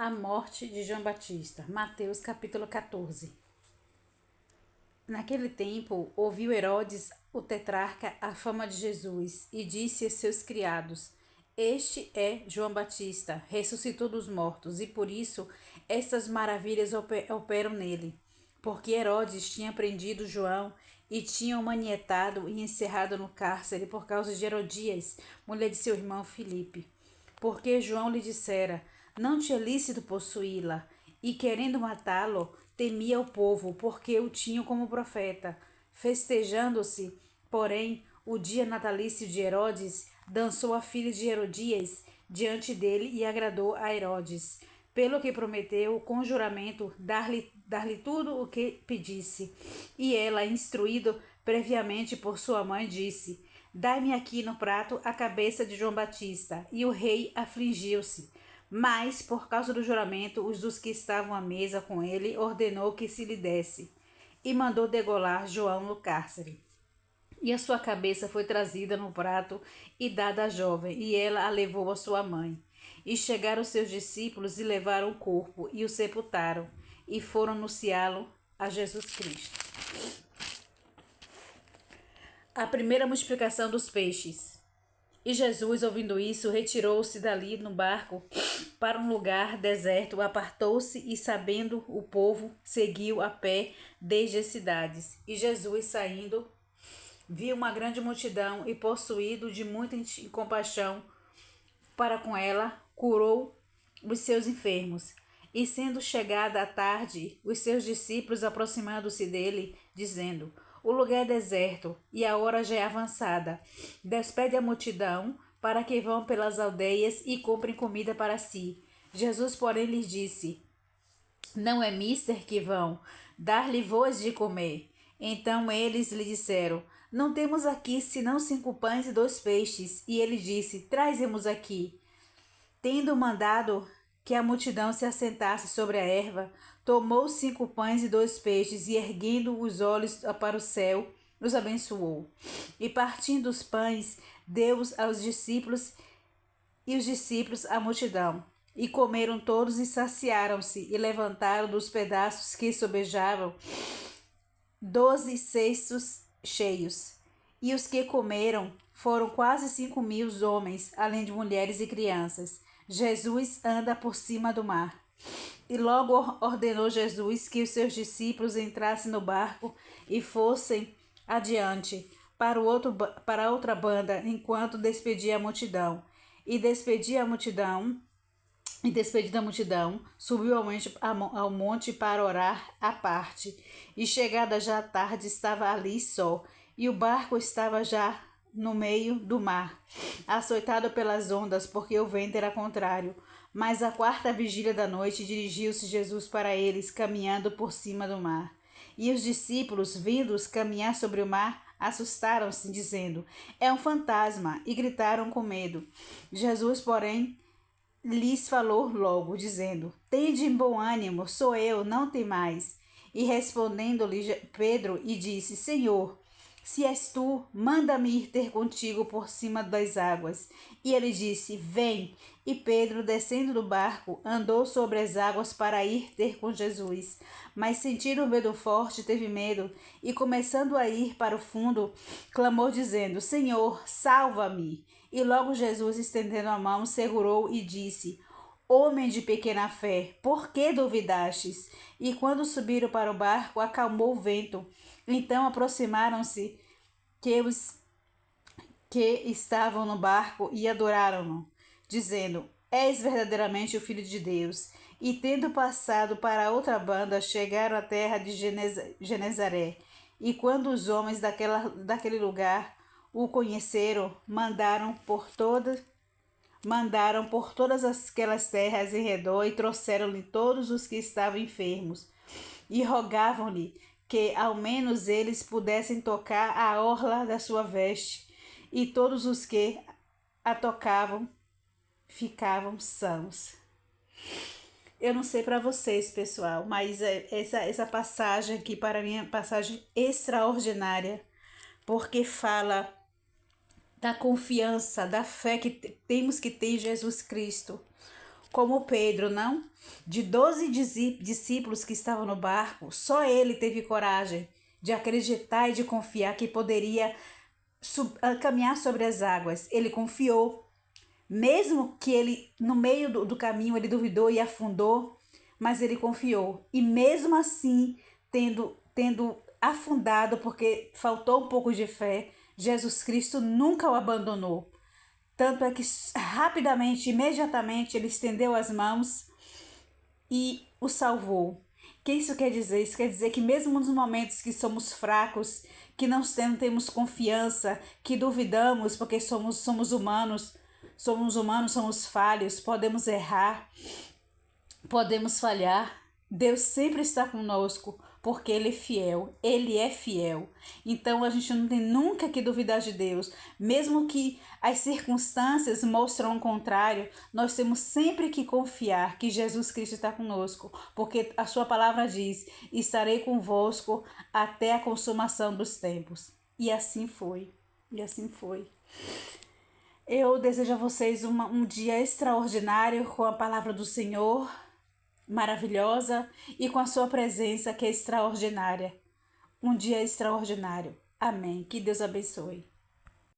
A morte de João Batista. Mateus capítulo 14. Naquele tempo, ouviu Herodes, o tetrarca, a fama de Jesus e disse a seus criados: Este é João Batista, ressuscitou dos mortos, e por isso estas maravilhas operam nele. Porque Herodes tinha prendido João e tinha o manietado e encerrado no cárcere por causa de Herodias, mulher de seu irmão Filipe. Porque João lhe dissera: Não te é lícito possuí-la, e querendo matá-lo, temia o povo, porque o tinham como profeta. Festejando-se, porém, o dia natalício de Herodes, dançou a filha de Herodias diante dele e agradou a Herodes, pelo que prometeu com juramento dar-lhe tudo o que pedisse. E ela, instruído previamente por sua mãe, disse: Dai-me aqui no prato a cabeça de João Batista. E o rei afligiu-se. Mas, por causa do juramento, os dos que estavam à mesa com ele ordenou que se lhe desse. E mandou degolar João no cárcere. E a sua cabeça foi trazida no prato e dada à jovem, e ela a levou à sua mãe. E chegaram seus discípulos e levaram o corpo, e o sepultaram, e foram anunciá-lo a Jesus Cristo. A primeira multiplicação dos peixes. E Jesus, ouvindo isso, retirou-se dali no barco para um lugar deserto, apartou-se e, sabendo o povo, seguiu a pé desde as cidades. E Jesus, saindo, viu uma grande multidão e, possuído de muita compaixão para com ela, curou os seus enfermos. E sendo chegada a tarde, os seus discípulos aproximando-se dele, dizendo: O lugar é deserto e a hora já é avançada. Despede a multidão para que vão pelas aldeias e comprem comida para si. Jesus, porém, lhes disse: Não é mister que vão, dar-lhe vós de comer. Então eles lhe disseram: Não temos aqui senão 5 pães e 2 peixes. E ele disse: Trazemos aqui. Tendo mandado que a multidão se assentasse sobre a erva, tomou 5 pães e 2 peixes, e erguendo os olhos para o céu, os abençoou. E partindo os pães, deu-os aos discípulos, e os discípulos à multidão. E comeram todos e saciaram-se, e levantaram dos pedaços que sobejavam 12 cestos cheios. E os que comeram foram quase 5.000 homens, além de mulheres e crianças. Jesus anda por cima do mar. E logo ordenou Jesus que os seus discípulos entrassem no barco e fossem adiante para a outra banda, enquanto despedia a multidão. E despedida a multidão, subiu ao monte para orar à parte. E chegada já a tarde, estava ali só, e o barco estava já no meio do mar, açoitado pelas ondas, porque o vento era contrário. Mas à 4ª vigília da noite dirigiu-se Jesus para eles, caminhando por cima do mar. E os discípulos, vindos caminhar sobre o mar, assustaram-se, dizendo: É um fantasma, e gritaram com medo. Jesus, porém, lhes falou logo, dizendo: Tende bom ânimo, sou eu, não temais. E respondendo-lhe Pedro, e disse: Senhor, se és tu, manda-me ir ter contigo por cima das águas. E ele disse: Vem. E Pedro, descendo do barco, andou sobre as águas para ir ter com Jesus. Mas sentindo um medo forte, teve medo, e começando a ir para o fundo, clamou dizendo: Senhor, salva-me. E logo Jesus, estendendo a mão, segurou e disse: Homem de pequena fé, por que duvidastes? E quando subiram para o barco, acalmou o vento. Então aproximaram-se os que estavam no barco e adoraram-no, dizendo: És verdadeiramente o Filho de Deus. E tendo passado para a outra banda, chegaram à terra de Genezaré. E quando os homens daquele lugar o conheceram, mandaram por todas aquelas terras em redor e trouxeram-lhe todos os que estavam enfermos e rogavam-lhe que ao menos eles pudessem tocar a orla da sua veste, e todos os que a tocavam ficavam sãos. Eu não sei para vocês, pessoal, mas essa passagem aqui para mim é uma passagem extraordinária, porque fala da confiança, da fé que temos que ter em Jesus Cristo. como Pedro, não? De 12 discípulos que estavam no barco, só ele teve coragem de acreditar e de confiar que poderia caminhar sobre as águas. Ele confiou, mesmo que ele, no meio do caminho, ele duvidou e afundou, mas ele confiou. E mesmo assim, tendo afundado, porque faltou um pouco de fé, Jesus Cristo nunca o abandonou. Tanto é que rapidamente, imediatamente, ele estendeu as mãos e o salvou. O que isso quer dizer? Isso quer dizer que mesmo nos momentos que somos fracos, que não temos confiança, que duvidamos, porque somos humanos, somos falhos, podemos errar, podemos falhar. Deus sempre está conosco, porque Ele é fiel. Então a gente não tem nunca que duvidar de Deus. Mesmo que as circunstâncias mostram o contrário, nós temos sempre que confiar que Jesus Cristo está conosco, porque a sua palavra diz: estarei convosco até a consumação dos tempos. E assim foi. E assim foi. Eu desejo a vocês um dia extraordinário com a palavra do Senhor, maravilhosa, e com a sua presença que é extraordinária. Um dia extraordinário. Amém. Que Deus abençoe.